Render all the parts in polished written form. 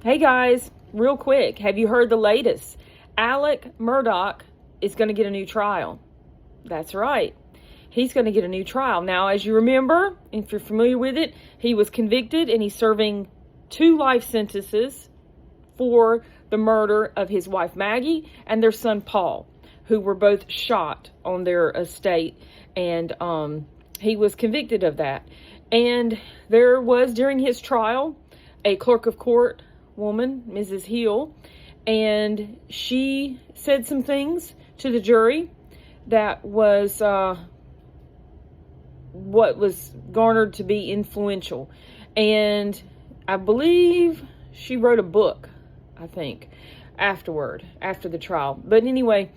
Hey guys, real quick, have you heard the latest? Alec Murdaugh is going to get a new trial. That's right. He's going to get a new trial. Now, as you remember, if you're familiar with it, he was convicted and he's serving 2 life sentences for the murder of his wife Maggie and their son Paul, who were both shot on their estate. And he was convicted of that. And there was, during his trial, a clerk of court woman, Mrs. Hill, and she said some things to the jury that was what was garnered to be influential. And I believe she wrote a book, I think, after the trial. But anyway,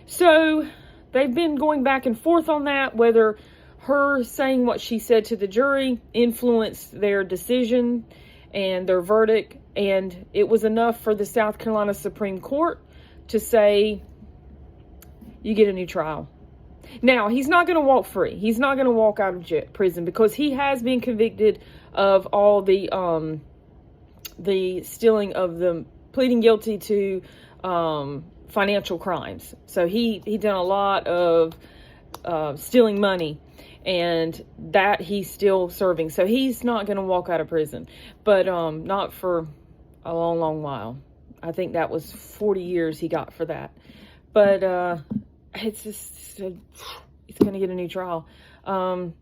so they've been going back and forth on that, whether her saying what she said to the jury influenced their decision and their verdict, and it was enough for the South Carolina Supreme Court to say, you get a new trial. Now, he's not going to walk free. He's not going to walk out of prison because he has been convicted of all the stealing of the, pleading guilty to financial crimes. So he done a lot of stealing money, and that he's still serving. So he's not going to walk out of prison, but not for a long, long while. I think that was 40 years he got for that. But it's just, he's going to get a new trial. And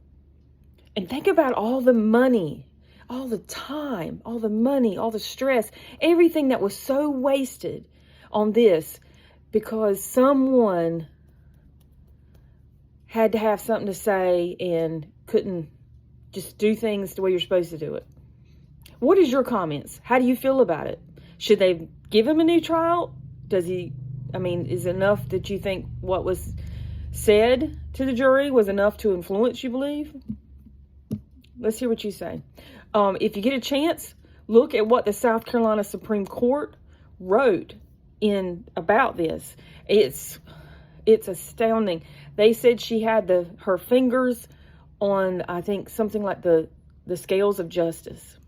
think about all the money, all the time, all the money, all the stress, everything that was so wasted on this because someone had to have something to say and couldn't just do things the way you're supposed to do it. What is your comments? How do you feel about it? Should they give him a new trial? Is it enough that you think what was said to the jury was enough to influence you believe? Let's hear what you say. If you get a chance, look at what the South Carolina Supreme Court wrote about this. It's astounding. They said she had her fingers on, I think, something like the scales of justice.